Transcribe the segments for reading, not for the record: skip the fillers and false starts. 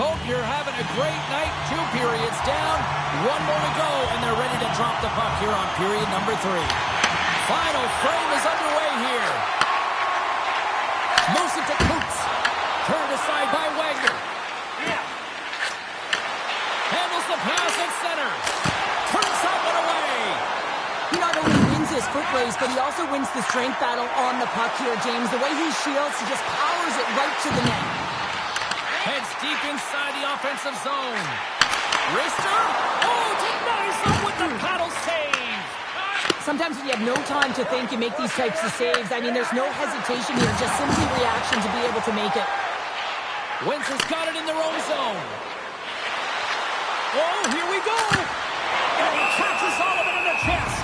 hope you're having a great night. 2 periods down, 1 more to go, and they're ready to drop the puck here on period number 3. Final frame is underway here. Moves it to Coots. Turned aside by Wagner. Handles the pass at center. Turns that one away. He not only wins his foot race, but he also wins the strength battle on the puck here, James. The way he shields, he just powers it right to the net. Heads deep inside the offensive zone. Wrister. Oh, denies him with the paddle save. Sometimes when you have no time to think, you make these types of saves. I mean, there's no hesitation here, just simply reaction to be able to make it. Windsor's got it in their own zone. Oh, here we go. And he catches Sullivan in the chest.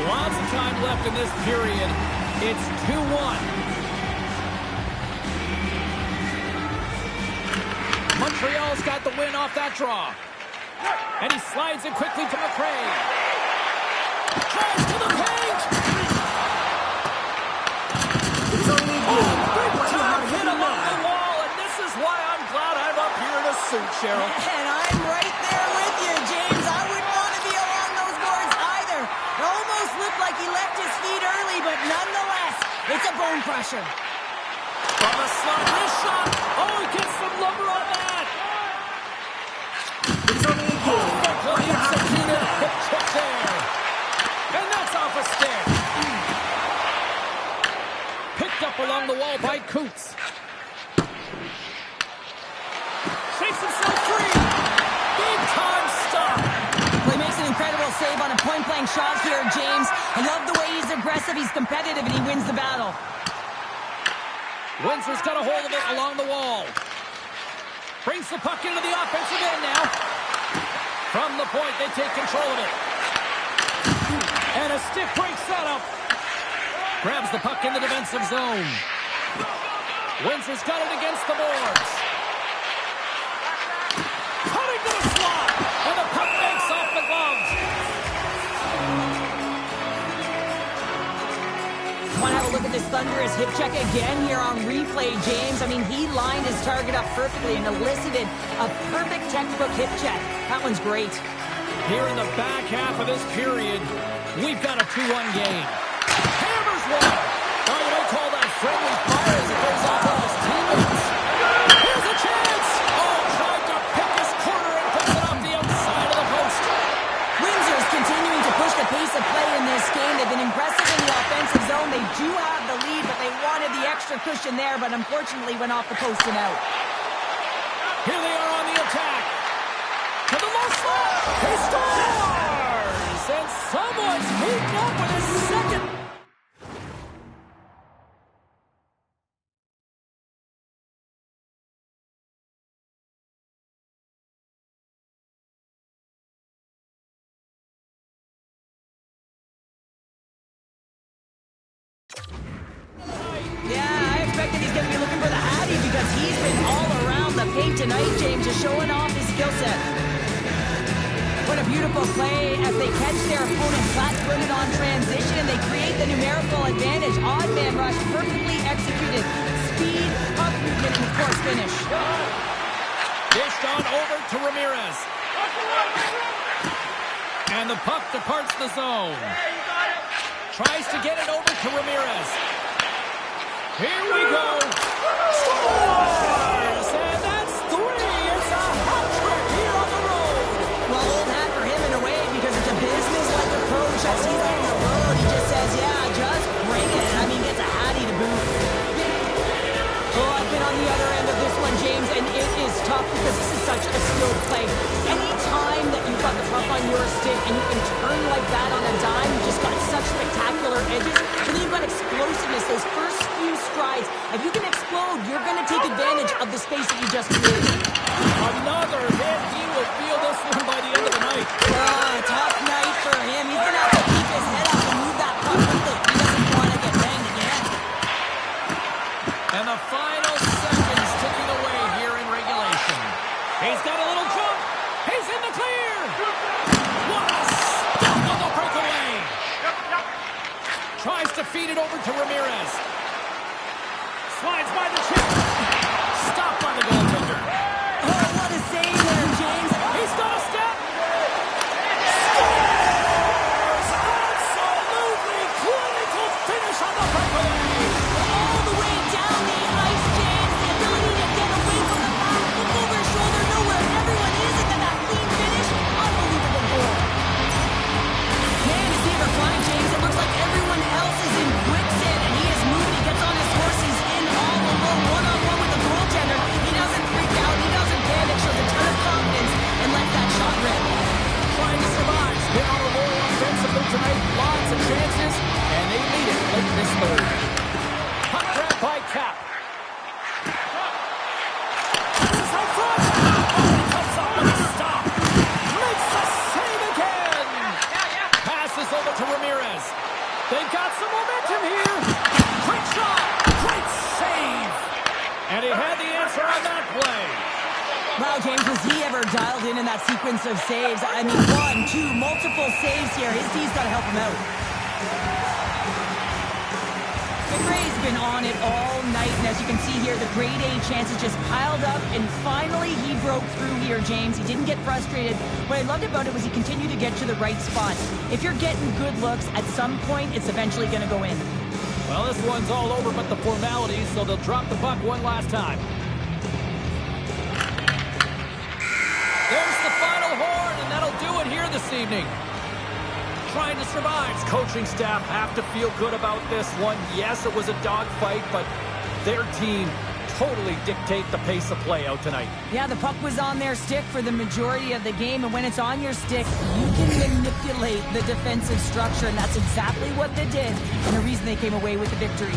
Lots of time left in this period. It's 2-1. Montreal's got the win off that draw. And he slides it quickly to McRae. Drives to the paint. Big time hit along the wall, and this is why I'm glad I'm up here in a suit, Cheryl. And I'm right there with you, James. I wouldn't want to be along those boards either. It almost looked like he left his feet early, but nonetheless, it's a bone crusher. From the slot, wrist shot. Oh, he gets some lumber on that. It's only a goal. Perfectly executed hip check there. And that's off a stick. Picked up along the wall by Coots. Shakes himself free. Big time stop. Well, he makes an incredible save on a point-blank shot here, James. I love the way he's aggressive, he's competitive, and he wins the battle. Windsor's got a hold of it along the wall. Brings the puck into the offensive end now. From the point, they take control of it. And a stick breaks that up. Grabs the puck in the defensive zone. Windsor's got it against the boards. Cutting to the slot. And the puck makes off the gloves. Want to have a look at this thunderous hip check again here on replay, James. I mean, he lined his target up perfectly and elicited a perfect textbook hip check. That one's great. Here in the back half of this period, we've got a 2-1 game. Hammers one. Oh, you might call that friendly fire as it goes off of his teammates. Here's a chance. Oh, tried to pick his corner and puts it off the outside of the post. Windsor's continuing to push the pace of play in this game. They've been impressive in the offensive zone. They do have the lead, but they wanted the extra cushion there, but unfortunately went off the post and out. Here they are on the attack. To the low slot. He scores! And someone's heating up with his second. Yeah, I expected he's going to be looking for the Hattie because he's been all around the paint tonight, James, just showing off his skill set. What a beautiful play as they catch their opponent flat-footed on transition and they create the numerical advantage. Odd man rush, perfectly executed. Speed, puck movement, and of course finish. Dished on over to Ramirez. And the puck departs the zone. Tries to get it over to Ramirez. Here we go. Scores! And that's 3. It's a hat trick here on the road. Well, old hat for him in a way because it's a business-like approach. As he's on the road, he just says, yeah, just bring it. I mean, gets a Hattie to boot. Oh, I've been on the other end of this one, James, and it is tough because this is such a skilled play. Any time that you've got the puck on your stick and you can turn like that on a dime, you just got such spectacular edges. And then you've got explosiveness, those first few strides. If you can explode, you're going to take advantage of the space that you just created. Another hit. He will feel this one by the end of the night. Tough night for him. He's going to have to keep his head up and move that puck quickly. He doesn't want to get banged again. And the final seconds ticking away here in regulation. He's got a little jump. He's in the clear. What a stop on the breakaway. Tries to feed it over to Ramirez. Slides by the chip. Stopped by the goaltender. Oh, what a save there, James. He's got a step. Scores! Absolutely clinical finish on the breakaway. All the way down the ice, James. The ability to get away from the puck, look over his shoulder, know where everyone is, and then that clean finish. Unbelievable goal. Man, is he ever flying, James. It looks like everyone else is in quicksand, and he is moving. He gets on his horse. He's in all alone, one-on-one with the goaltender. He doesn't freak out. He doesn't panic. Shows a ton of confidence and lets that shot rip. Trying to survive. Been on a roll offensively tonight. Lots of chances, and they lead it late in this third. Puck grab by Cap. He's out front. Oh, he comes up with a stop. Makes the save again. Passes over to Ramirez. They've got some momentum here. Quick shot. Great save. And he had the answer on that play. Wow, James, was he ever dialed in that sequence of saves? I mean, 1, 2, multiple saves here. His D's got to help him out. McRae's been on it all night, and as you can see here, the grade A chances just piled up, and finally he broke through here, James. He didn't get frustrated. What I loved about it was he continued to get to the right spot. If you're getting good looks, at some point, it's eventually going to go in. Well, this one's all over but the formalities, so they'll drop the puck one last time. There's the final horn, and that'll do it here this evening. Trying to survive. Coaching staff have to feel good about this one. Yes, it was a dogfight, but their team totally dictate the pace of play out tonight. Yeah, the puck was on their stick for the majority of the game, and when it's on your stick, you can manipulate the defensive structure, and that's exactly what they did, and the reason they came away with the victory.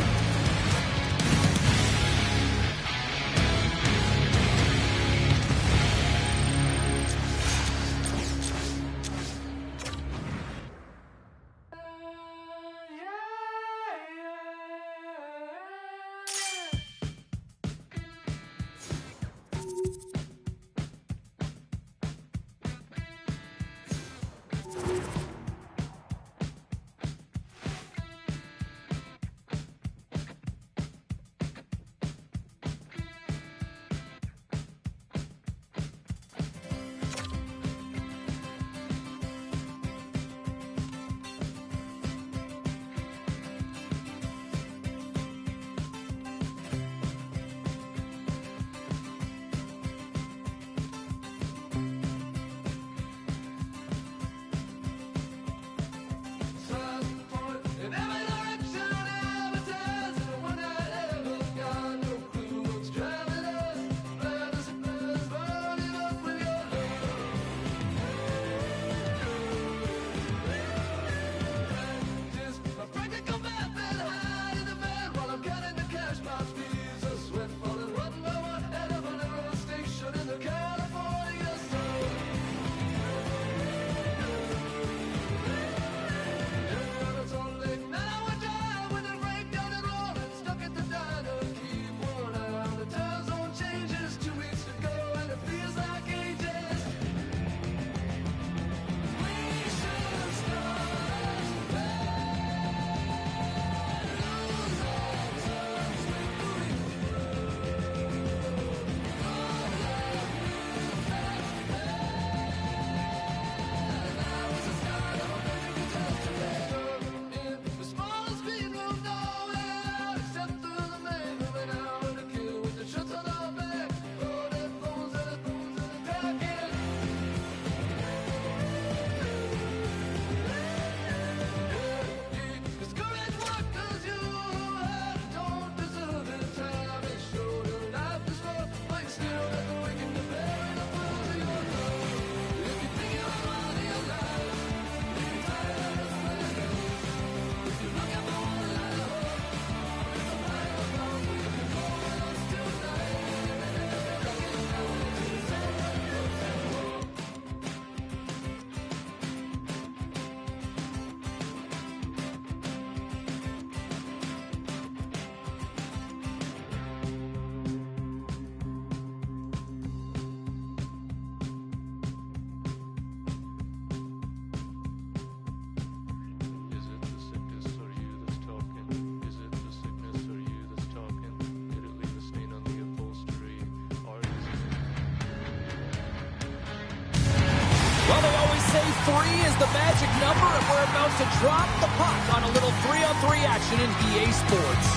3 is the magic number, and we're about to drop the puck on a little 3-on-3 action in EA Sports.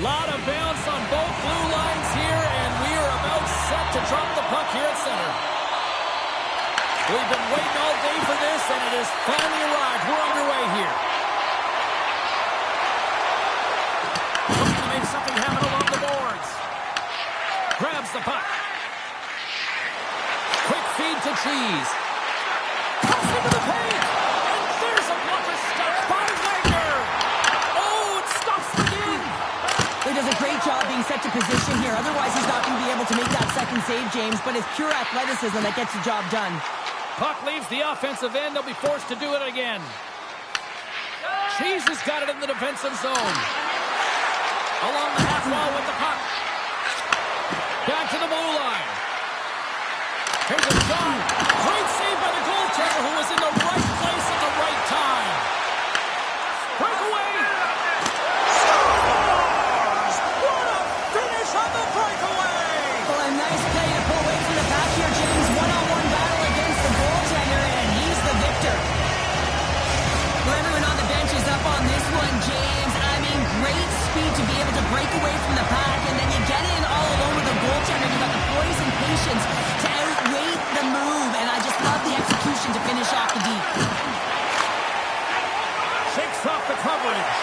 Lot of bounce on both blue lines here, and we are about set to drop the puck here at center. We've been waiting all day for this, and it has finally arrived. We're underway here. Looking to make something happen along the boards. Grabs the puck. Quick feed to Cheese. Cuts into the paint. And there's a blocker stop by Wagner. Oh, it stops the game. He does a great job being set to position here. Otherwise, he's not going to be able to make that second save, James. But it's pure athleticism that gets the job done. Puck leaves the offensive end. They'll be forced to do it again. Cheese has got it in the defensive zone. Along the half wall with the puck. Back to the blue line. Here's a shot. Great save by the goaltender, who was in the right place at the right time. Breakaway. Scores! What a finish on the breakaway! Well, a nice play to pull away from the pack here, James. One-on-one battle against the goaltender, and he's the victor. Well, everyone on the bench is up on this one, James. I mean, great speed to be able to break away from the pack, and then you get in all alone with the goaltender. You got the poise and patience to outweigh the move, and I just love the execution to finish off the deep. Shakes off the coverage.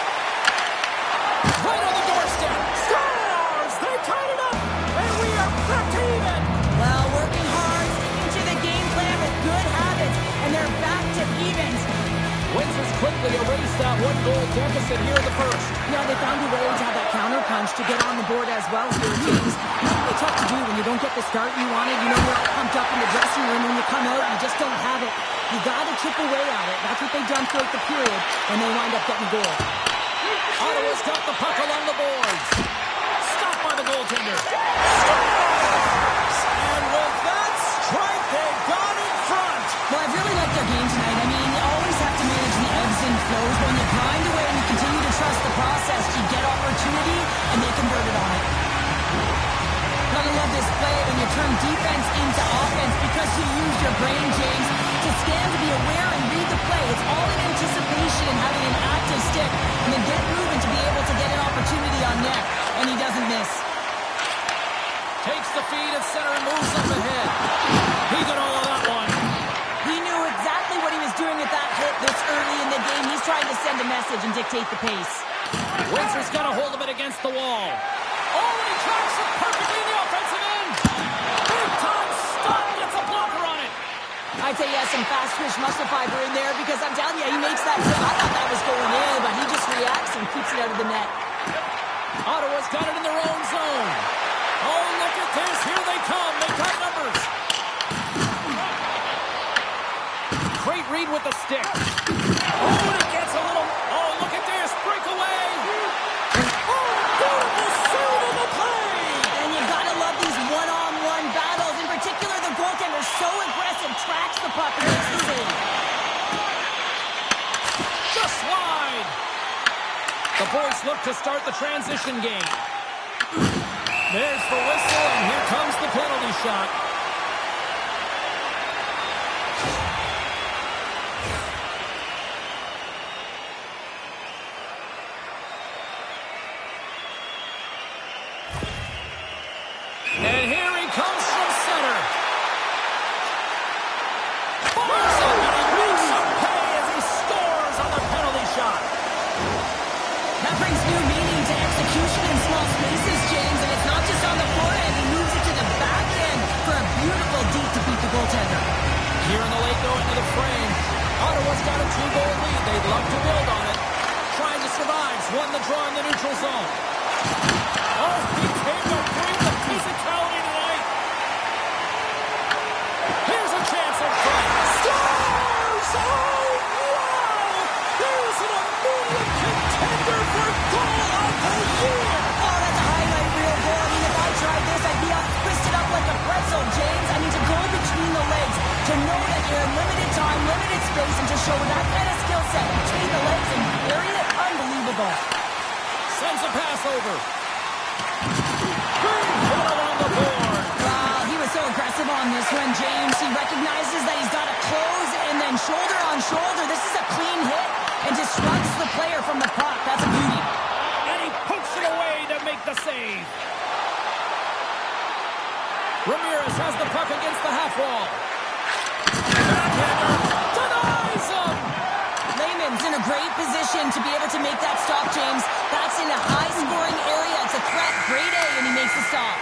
Right on the doorstep. Scores! They tied it up, and we are back to even. Well, working hard, sticking to the game plan with good habits, and they're back to evens. Winters quickly erased that one-goal deficit here in the first. Yeah, they found a way to have that counter punch to get on the board as well here, James. It's tough to do when you don't get the start you wanted. You know, you're all pumped up in the dressing room. When you come out, you just don't have it. You got to chip away at it. That's what they've done throughout the period, and they wind up getting a goal. Ottawa's got the puck along the boards. Stopped by the goaltender. Scores! And with that strike, they got in front. Well, I've really liked their game tonight. I mean, you always have to manage the ebbs and flows. When you grind away and you continue to trust the process, you get opportunity, and they convert it on it. Gotta love this play when you turn defense into offense because you use your brain, James, to scan, to be aware, and read the play. It's all in anticipation and having an active stick, and then get moving to be able to get an opportunity on net, and he doesn't miss. Takes the feed at center and moves up ahead. He got all of that one. He knew exactly what he was doing with that hit this early in the game. He's trying to send a message and dictate the pace. Winters got a hold of it against the wall. Oh, and he tracks it perfectly in the offensive end. Big time stop. Gets a blocker on it. I'd say he has some fast twitch muscle fiber in there because I'm telling you, he makes that hit. I thought that was going in, but he just reacts and keeps it out of the net. Ottawa's got it in their own zone. Oh, look at this. Here they come. They got numbers. Great read with the stick. Oh, and it gets a little... Oh, look at this. Breakaway. Oh, beautiful save of the play. And you gotta love these one-on-one battles. In particular, the goaltender so aggressive, tracks the puck and makes the save. Just wide. The boys look to start the transition game. There's the whistle, and here comes the penalty shot. And here he comes from center. Fires up, and he makes some pay as he scores on the penalty shot. That brings new meaning to execution in small spaces, James, and it's not just on the forehand. He moves it to the back end for a beautiful deep to beat the goaltender. Here in the late going to the frame. Ottawa's got a 2-goal lead. They'd love to build on it. Trying to survive. Won the draw in the neutral zone. Oh, he came to bring the physicality tonight. Here's a chance in front. Scores! Oh, wow! There's an immediate contender for goal of the year. Oh, that's a highlight reel goal. I mean, if I tried this, I'd be all twisted up like a pretzel, James. I mean, to go between the legs, to know that you're in limited time, limited space, and to show that kind of skill set between the legs and carry it, unbelievable. Sends a pass over. Green put it on the board. Wow, he was so aggressive on this one, James. He recognizes that he's got to close and then shoulder on shoulder. This is a clean hit and disrupts the player from the puck. That's a beauty. And he pokes it away to make the save. Ramirez has the puck against the half wall. Backhander denies him. Lehman's in a great position to be able to make that stop, James. That's in a high-scoring area. It's a threat. Grade A, and he makes the stop.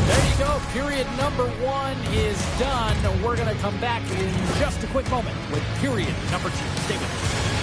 There you go. Period number 1 is done. We're going to come back in just a quick moment with period number 2. Stay with us.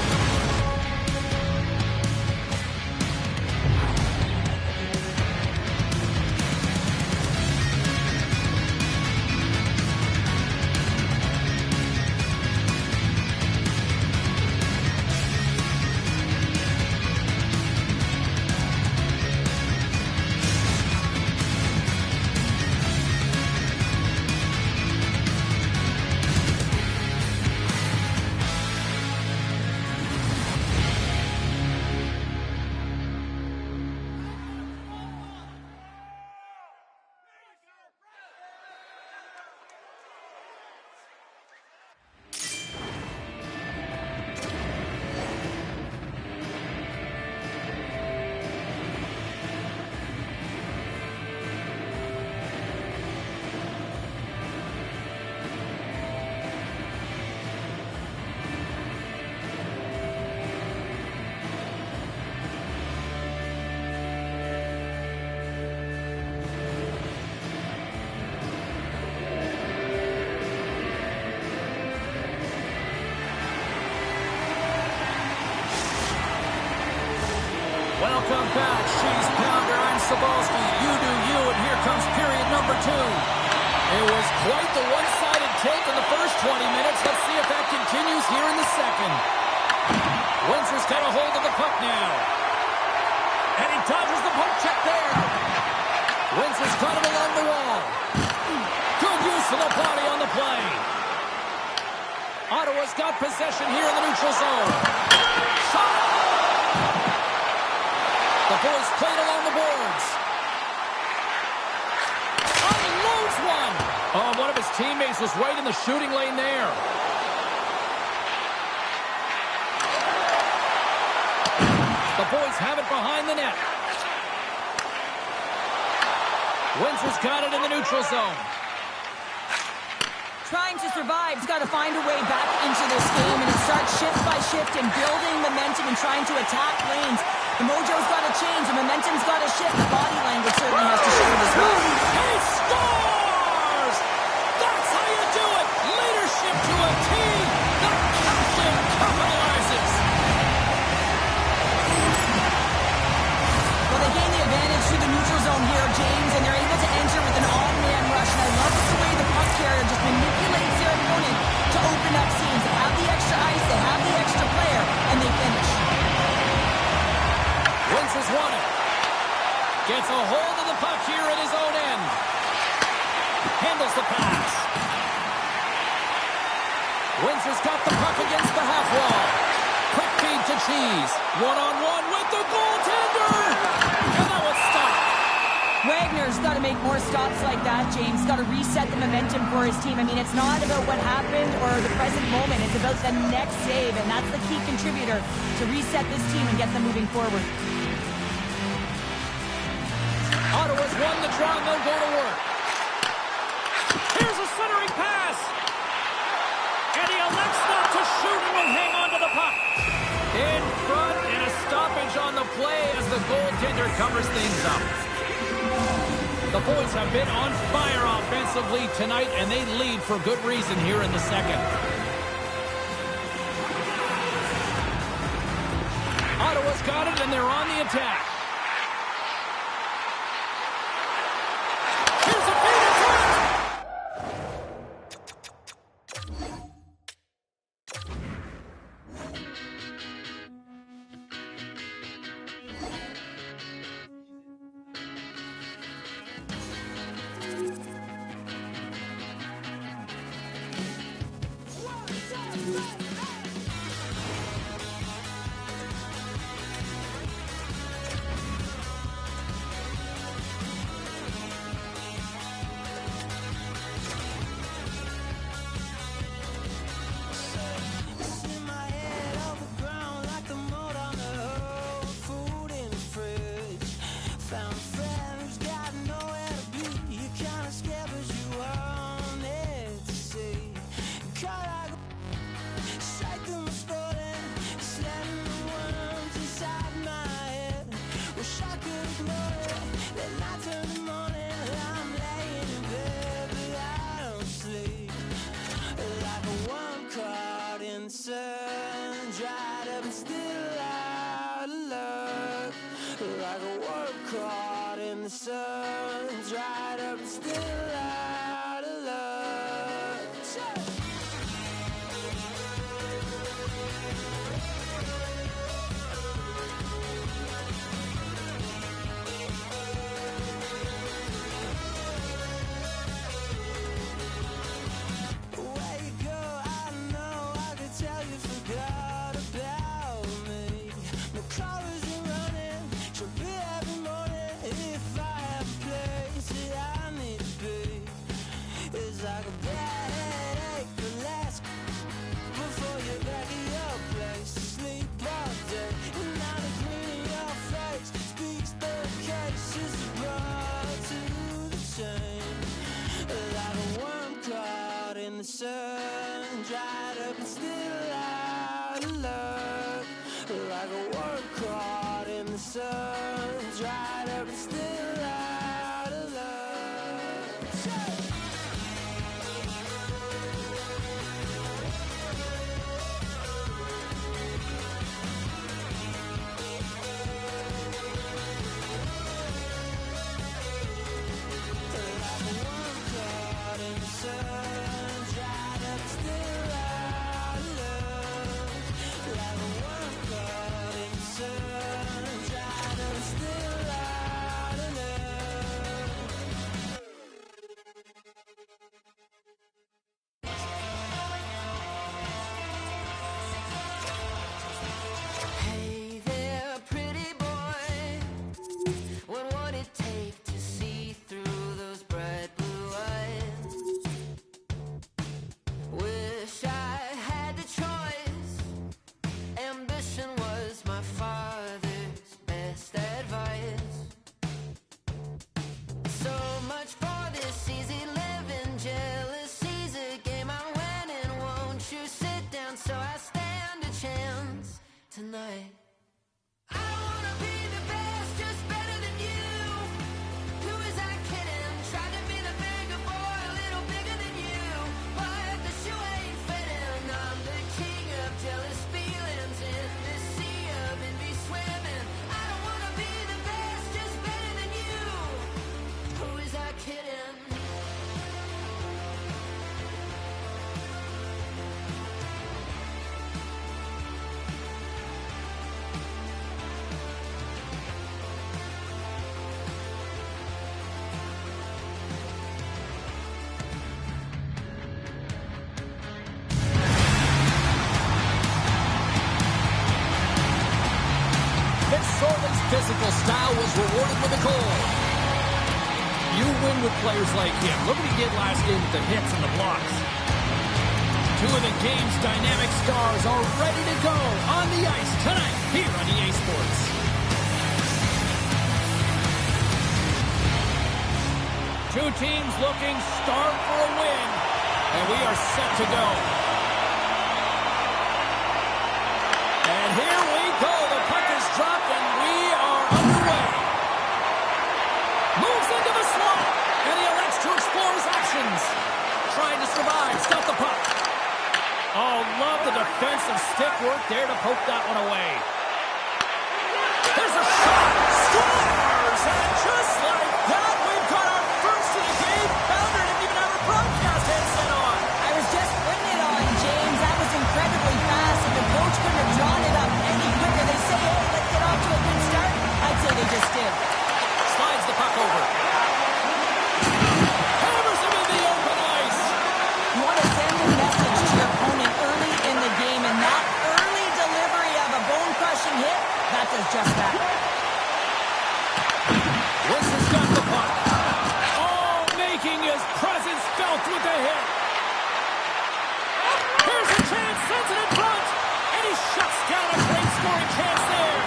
Welcome back, Cheese Pounder. I'm Cebulski. You do you, and here comes period number 2. It was quite the one-sided take in the first 20 minutes. Let's see if that continues here in the second. Windsor's got a hold of the puck now. And he dodges the poke check there. Windsor's got him along the wall. Good use of the body on the play. Ottawa's got possession here in the neutral zone. Shot! The boys played along the boards. Unloads one. Oh, one of his teammates was right in the shooting lane there. The boys have it behind the net. Windsor's got it in the neutral zone. Trying to survive, he's got to find a way back into this game, and it starts shift by shift and building momentum and trying to attack lanes. The mojo's got to change, the momentum's got to shift, the body language certainly has to shift as well. He scores! That's how you do it! Leadership to a team! The captain capitalizes! Well, they gain the advantage through the neutral zone here, James, and they're able to enter with an odd-man rush, and I love the way the puck carrier just manipulates their opponent to open up seams. They have the extra ice, they have the extra player, and they finish. Windsor's won it. Gets a hold of the puck here at his own end. Handles the pass. Windsor's got the puck against the half wall. Quick feed to Cheese. One-on-one with the goaltender. And that was stopped. Wagner's got to make more stops like that, James. Got to reset the momentum for his team. I mean, it's not about what happened or the present moment. It's about the next save, and that's the key contributor to reset this team and get them moving forward. Ottawa's won the draw, and they'll go to work. Here's a centering pass. And he elects not to shoot and will hang on to the puck. In front, and a stoppage on the play as the goaltender covers things up. The boys have been on fire offensively tonight, and they lead for good reason here in the second. Ottawa's got it, and they're on the attack. Here's a feed attack! Physical style was rewarded with a goal. You win with players like him. Look what he did last game with the hits and the blocks. Two of the game's dynamic stars are ready to go on the ice tonight here on EA Sports. Two teams looking starved for a win, and we are set to go. And here we go. The puck is dropped, and we are underway. Moves into the slot, and he elects to explore his options. Trying to survive, stop the puck. Oh, love the defensive stick work there to poke that one away. There's a shot, scores, and just like that, we've got our first of the game. Bounder didn't even have a broadcast headset on. I was just putting it on, James. That was incredibly fast, and the coach couldn't have drawn it up any quicker. They say, hey, let's get off to a good start. I'd say they just did. Slides the puck over. Hammers him in the open ice. You want to send a message to your opponent early in the Puts it in front. And he shuts down a great scoring chance there.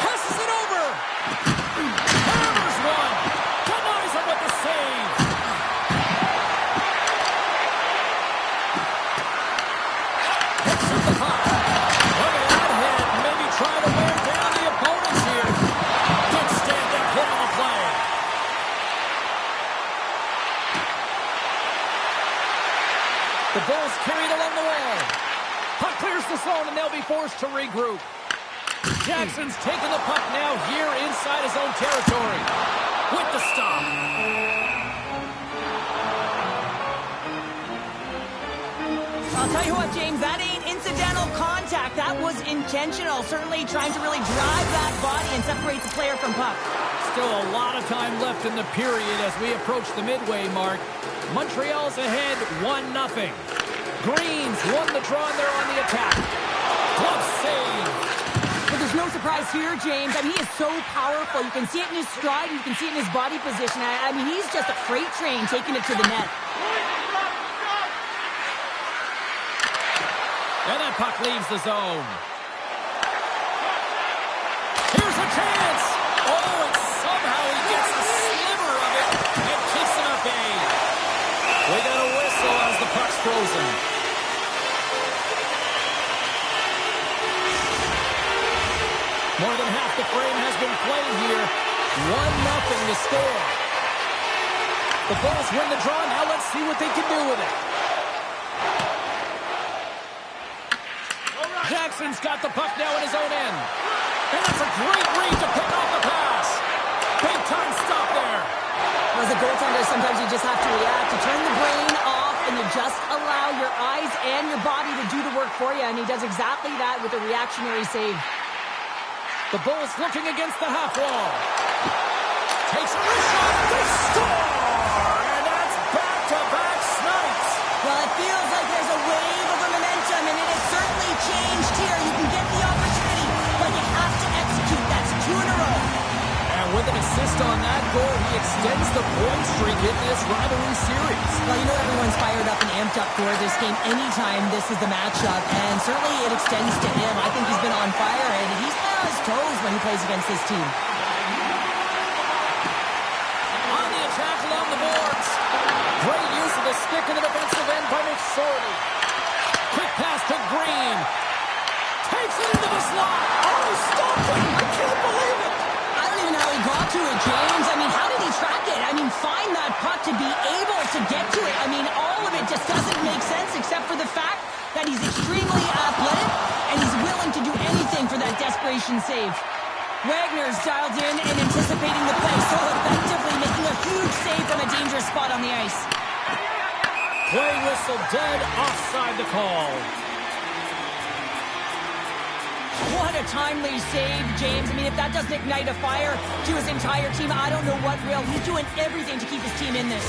Passes it over. Hammers one. Denies him with the save. Picks up the puck. Look at that hit. Maybe trying to wear down the opponents here. Good stand-up hit on the play. The Bulls carry it along the wall. Puck clears the zone, and they'll be forced to regroup. Jackson's taking the puck now here inside his own territory. With the stop. I'll tell you what, James, that ain't incidental contact. That was intentional. Certainly trying to really drive that body and separate the player from puck. Still a lot of time left in the period as we approach the midway mark. Montreal's ahead 1-0. Greens won the draw and they're on the attack. Glove save. But there's no surprise here, James. I mean, he is so powerful. You can see it in his stride, and you can see it in his body position. I mean, he's just a freight train taking it to the net. And that puck leaves the zone. Here's a chance. Oh, and somehow he gets a sliver of it and keeps it up a. We got a whistle as the puck's frozen. More than half the frame has been played here. 1-0 to score. The Bulls win the draw. Now let's see what they can do with it. Jackson's got the puck now in his own end. And that's a great read to pick off the pass. Big time stop there. As a goaltender, sometimes you just have to react. You turn the brain off, and you just allow your eyes and your body to do the work for you. And he does exactly that with a reactionary save. The Bulls looking against the half wall. Takes a shot. They score! And that's back-to-back snipes. Well, it feels like there's a wave of momentum, and it has certainly changed here. You can get the opportunity, but you have to execute. That's 2 in a row. And with an assist on that goal, he extends the point streak in this rivalry series. Well, you know everyone's fired up and amped up for this game anytime this is the matchup, and certainly it extends to him. I think he's been on fire, and he's been on his toes when he plays against this team. On the attack along the boards. Great use of the stick in the defensive end by McSorley. Quick pass to Green. Takes it into the slot. Oh, stopped it. I can't believe it. I don't even know how he got to it, James. I mean, how did he track it? I mean, find that puck to be able to get to it. I mean, all of it just doesn't make sense except for the fact that he's extremely athletic and he's willing to do anything for that desperation save. Wagner's dialed in and anticipating the play so effectively, making a huge save from a dangerous spot on the ice. Play whistle dead, offside the call. What a timely save, James. I mean, if that doesn't ignite a fire to his entire team, I don't know what will. He's doing everything to keep his team in this.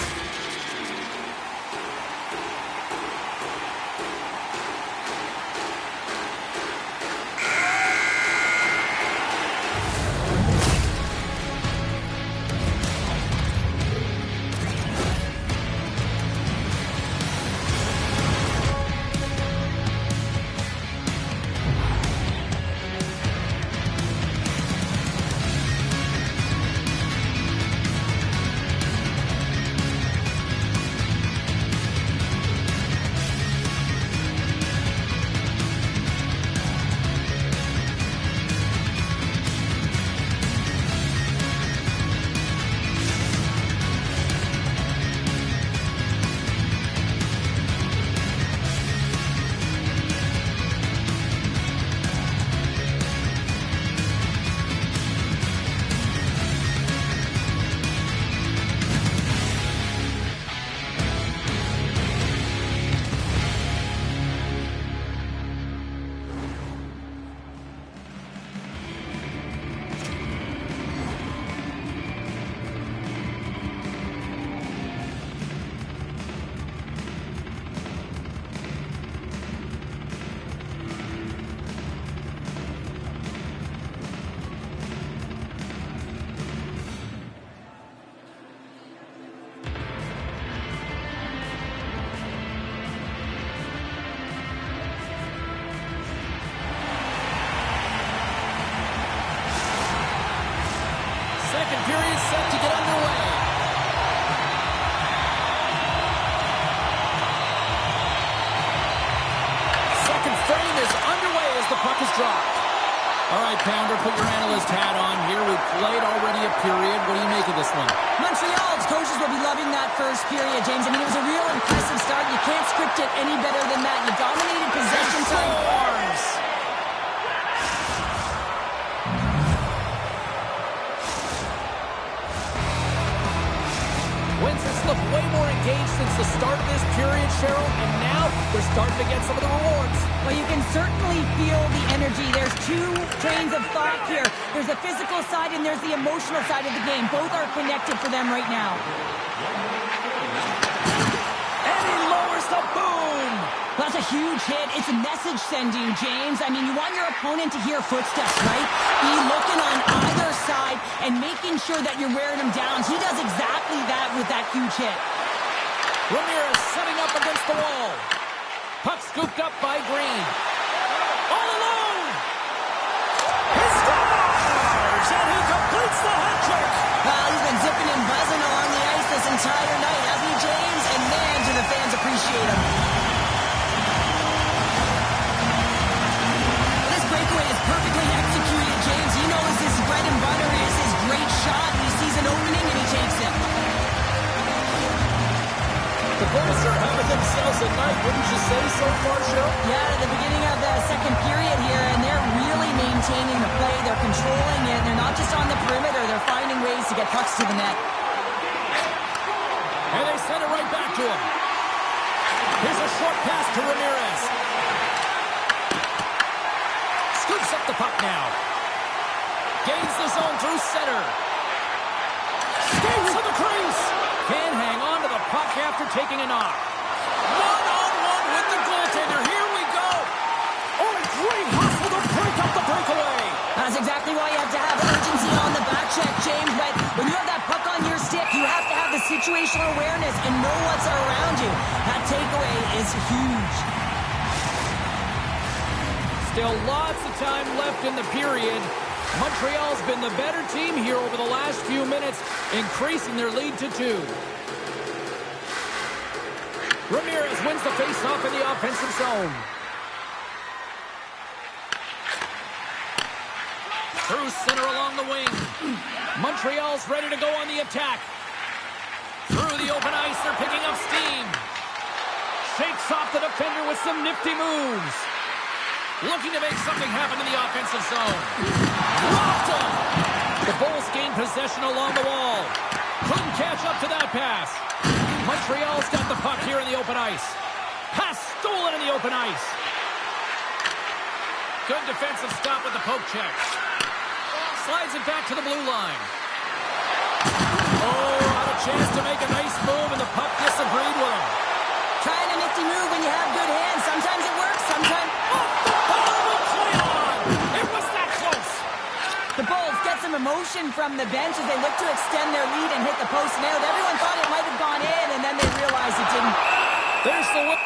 Pounder, put your analyst hat on here. We've played already a period. What do you make of this one? Montreal's coaches will be loving that first period, James. I mean, it was a real impressive start. You can't script it any better than that. You dominated possession time. Wins has looked way more engaged since the start of this period, Cheryl, and now they're starting to get some of the rewards. Well, you can certainly feel the energy. There's two trains of thought here. There's the physical side and there's the emotional side of the game. Both are connected for them right now. And he lowers the boom! That's a huge hit. It's a message sending, James. I mean, you want your opponent to hear footsteps, right? Be looking on either side and making sure that you're wearing him down. He does exactly that with that huge hit. Ramirez setting up against the wall. Puck scooped up by Green. All alone! He scores! And he completes the hat trick! Well, he's been zipping and buzzing along the ice this entire night, hasn't he, James? And man, do the fans appreciate him. This breakaway is perfectly executed, James. He knows his bread and butter is his great shot. He sees an opening and he takes it. The Bulls are having themselves a night, wouldn't you say, so far, Cheryl? Yeah, at the beginning of the second period here, and they're really maintaining the play. They're controlling it. They're not just on the perimeter. They're finding ways to get pucks to the net. And they send it right back to him. Here's a short pass to Ramirez. Scoops up the puck now. Gains the zone through center. Skates to the crease. Can hang on to the puck after taking a knock. One-on-one with the goaltender. Here we go. Oh, great hustle to break up the breakaway. That's exactly why you have to have urgency on the back check, James. But when you have that puck on your stick, you have to have the situational awareness and know what's around you. That takeaway is huge. Still lots of time left in the period. Montreal's been the better team here over the last few minutes, increasing their lead to 2. Ramirez wins the faceoff in the offensive zone. Through center along the wing. Montreal's ready to go on the attack. Through the open ice, they're picking up steam. Shakes off the defender with some nifty moves. Looking to make something happen in the offensive zone. Dropped him! The Bulls gain possession along the wall. Couldn't catch up to that pass. Montreal's got the puck here in the open ice. Pass stolen in the open ice. Good defensive stop with the poke check. Slides it back to the blue line. Oh, had a chance to make a nice move, and the puck disagreed with him. Trying a nifty move when you have good hands. Sometimes it works, sometimes... The Bulls get some emotion from the bench as they look to extend their lead and hit the post and out. Everyone thought it might have gone in, and then they realized it didn't. There's the whip.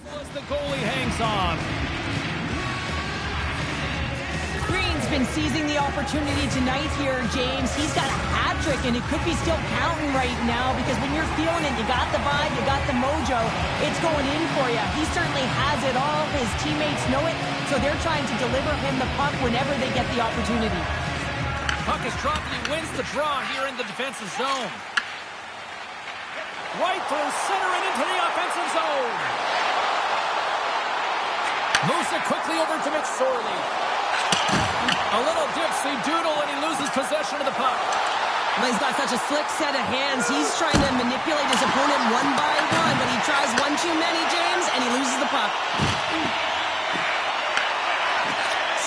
As the goalie hangs on. Green's been seizing the opportunity tonight here, James. He's got a hat trick, and it could be still counting right now because when you're feeling it, you got the vibe, you got the mojo. It's going in for you. He certainly has it all. His teammates know it, so they're trying to deliver him the puck whenever they get the opportunity. Puck is dropped, and he wins the draw here in the defensive zone. Right through center and into the offensive zone. Moves it quickly over to McSorley. A little dipsy doodle, and he loses possession of the puck. Well, he's got such a slick set of hands. He's trying to manipulate his opponent one by one, but he tries one too many, James, and he loses the puck.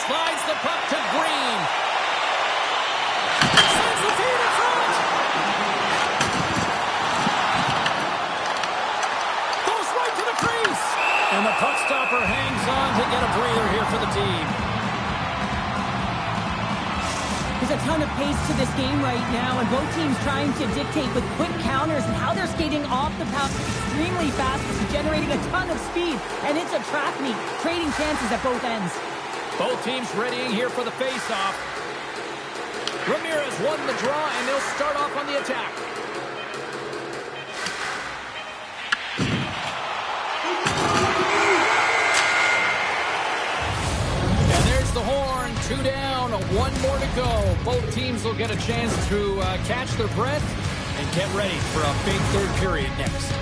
Slides the puck to Green. Sends the feed in front. Goes right to the crease. And the puck stopper hangs on to get a breather here for the team. ton of pace to this game right now, and both teams trying to dictate with quick counters and how they're skating off the puck extremely fast, which is generating a ton of speed, and it's a track meet, trading chances at both ends. Both teams readying here for the face-off. Ramirez won the draw, and they'll start off on the attack. And there's the horn. 2 down, 1 more to go. Both teams will get a chance to catch their breath and get ready for a big third period next.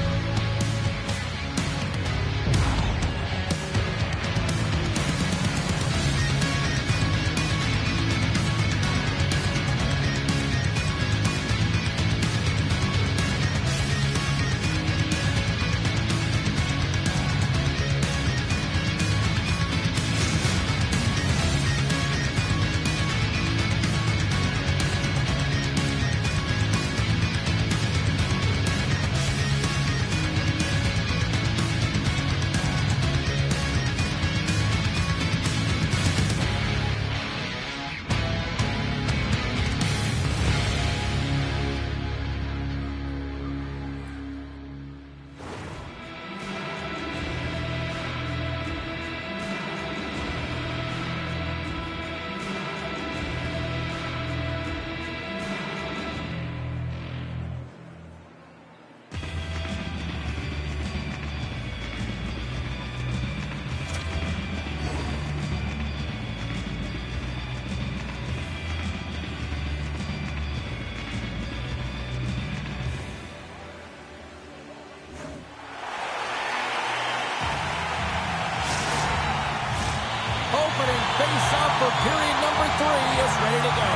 Opening face-off for period number 3 is ready to go.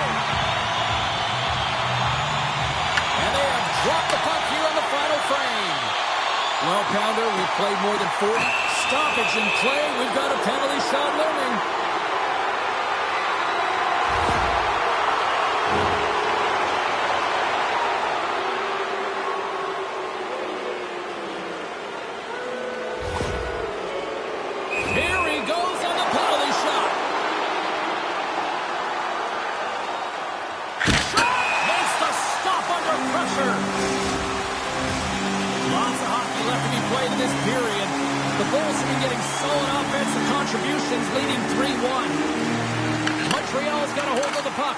And they have dropped the puck here on the final frame. Well, Pounder, we've played more than 40. Stoppage in play. We've got a penalty shot looming. Here he goes on the penalty shot. Shot! Makes the stop under pressure. Lots of hockey left to be played in this period. The Bulls have been getting solid offensive contributions, leading 3-1. Montreal's got a hold of the puck.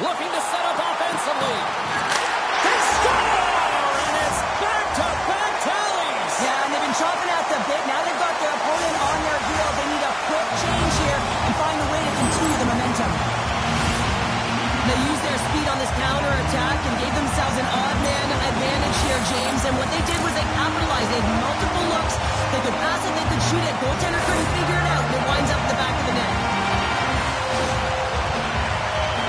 Looking to set up offensively. They score! And it's back-to-back tallies. Yeah, and they've been chopping at the bit. Now they've got their opponent on their heel. They need a quick change here and find a way to continue the momentum. They used their speed on this counter-attack and gave themselves an odd-man advantage here, James. And what they did was they capitalized. They had multiple looks. They could pass it, they could shoot it. Goaltender couldn't figure it out. It winds up at the back of the net.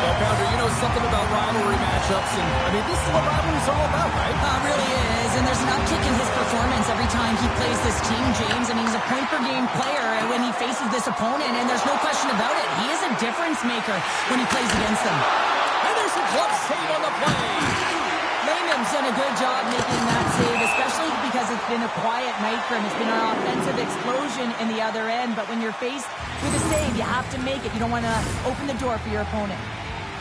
Well, Pounder, you know something about rivalry matchups, and I mean, this is what rivalry's all about, right? It really is, and there's an uptick in his performance every time he plays this team, James. I mean, he's a point-per-game player when he faces this opponent, and there's no question about it. He is a difference maker when he plays against them. And there's a glove save on the play. Langham's done a good job making that save, especially because it's been a quiet night for him. It's been an offensive explosion in the other end, but when you're faced with a save, you have to make it. You don't want to open the door for your opponent.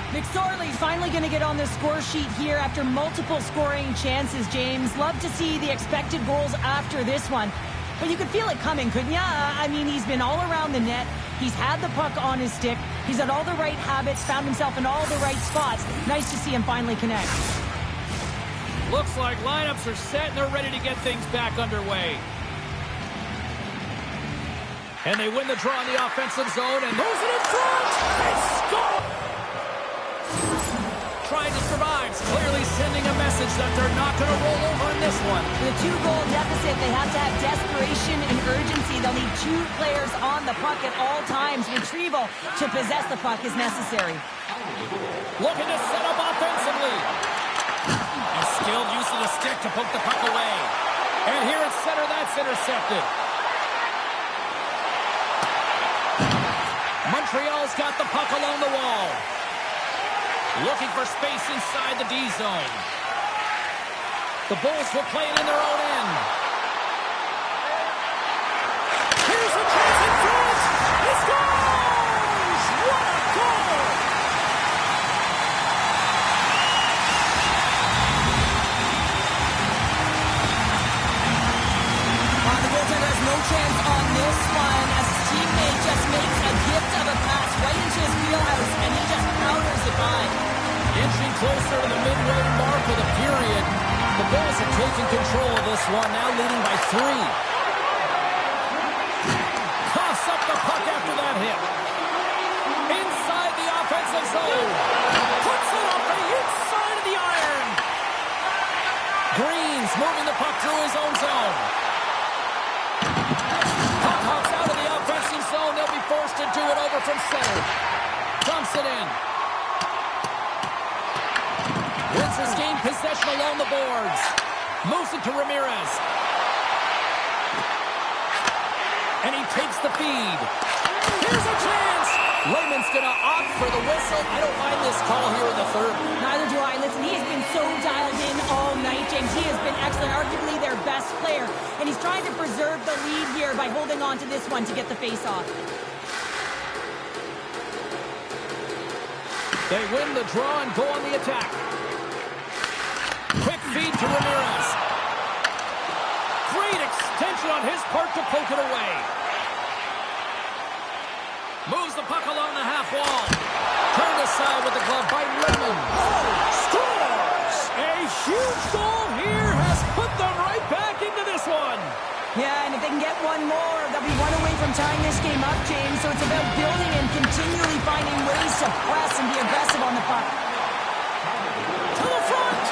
McSorley's finally going to get on the score sheet here after multiple scoring chances, James. Love to see the expected goals after this one. But you could feel it coming, couldn't you? I mean, he's been all around the net. He's had the puck on his stick. He's had all the right habits, found himself in all the right spots. Nice to see him finally connect. Looks like lineups are set and they're ready to get things back underway. And they win the draw in the offensive zone and moves it in front. They score! Trying to survive, clearly sending a message that they're not going to roll over in this one. With a 2-goal deficit, they have to have desperation and urgency. They'll need 2 players on the puck at all times. Retrieval to possess the puck is necessary. Looking to set up offensively. A skilled use of the stick to poke the puck away. And here at center, that's intercepted. Montreal's got the puck along the wall. Looking for space inside the D zone. The Bulls will play it in their own end. Here's a chance in front. He scores! What a goal! chance on this one as his teammate just makes a gift of a pass right into his wheelhouse, and he just powders it by. Inching closer to the midway mark of the period. The Bulls have taken control of this one, now leading by 3. Toss up the puck after that hit. Inside the offensive zone. Puts it up the inside of the iron. Green's moving the puck through his own zone. Puck hops out of the offensive zone. They'll be forced to do it over from center. Dumps it in. Windsor's gained possession along the boards. Moves it to Ramirez. And he takes the feed. Here's a chance. Layman's going to opt for the whistle. I don't mind this call here in the third. Neither do I. Listen, he has been so dialed in all night, James. He has been excellent, arguably their best player. And he's trying to preserve the lead here by holding on to this one to get the face-off. They win the draw and go on the attack. Quick feed to Ramirez. Great extension on his part to poke it away. Moves the puck along the half wall. Turned aside with the glove by Layman. Scores! A huge goal here has put them right back into this one. Yeah, and if they can get one more, they'll be one away from tying this game up, James. So it's about building and continually finding ways to press and be aggressive on the puck. To the front!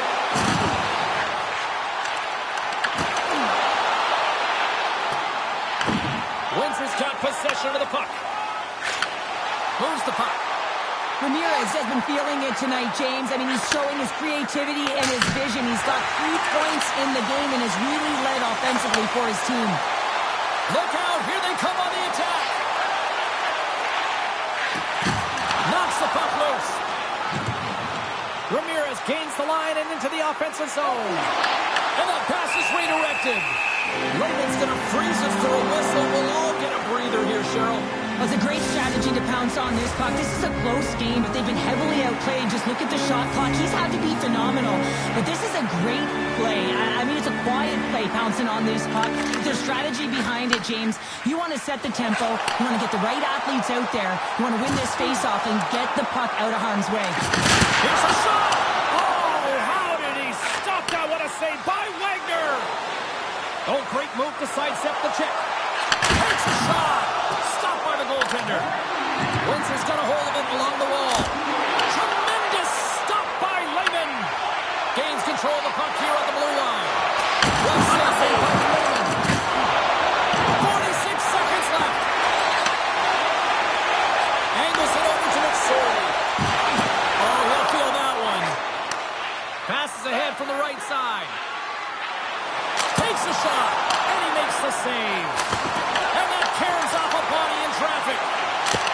Windsor's got possession of the puck. Moves the puck. Ramirez has been feeling it tonight, James. I mean, he's showing his creativity and his vision. He's got 3 points in the game and has really led offensively for his team. Look out, here they come on the attack. Knocks the puck loose. Ramirez gains the line and into the offensive zone. And the pass is redirected. Layman's going to freeze us through a whistle. We'll all get a breather here, Cheryl. Well, it's a great strategy to pounce on this puck. This is a close game, but they've been heavily outplayed. Just look at the shot clock. He's had to be phenomenal. But this is a great play. I mean, it's a quiet play pouncing on this puck. There's strategy behind it, James. You want to set the tempo. You want to get the right athletes out there. You want to win this face-off and get the puck out of harm's way. Here's a shot! Oh, how did he stop that? What a save by Wagner! Oh, great move to sidestep the check. Takes a shot! Stopped by the goaltender. Windsor's got a hold of it along the wall. Tremendous stop by Layman. Gains control of the puck here at the blue line. Well saved by Layman. 46 seconds left. Angles it over to McSorley. Oh, he'll feel that one. Passes ahead from the right side. Takes a shot, and he makes the save. And that carries off a body in traffic.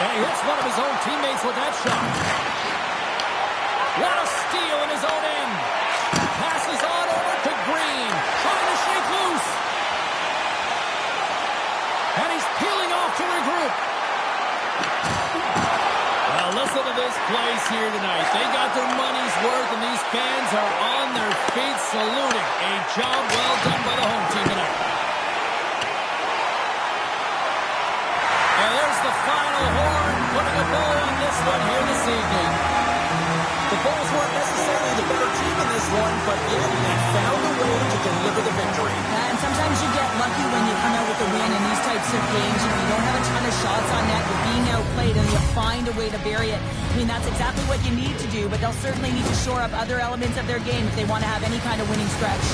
And he hits one of his own teammates with that shot. What a steal in his own end. Passes on over to Green, trying to shake loose. And he's peeling off to regroup. Well, listen to this place here tonight. They got their money's worth, and these fans are on their feet saluting. A job well done by the home team tonight. And there's the final horn, putting a bow on this one here this evening. The Bulls weren't necessarily the better team in this one, but yet they found a way to deliver the victory. And sometimes you get lucky when you come out with a win in these types of games. You know, you don't have a ton of shots on net. You're being outplayed, and you find a way to bury it. I mean, that's exactly what you need to do, but they'll certainly need to shore up other elements of their game if they want to have any kind of winning stretch.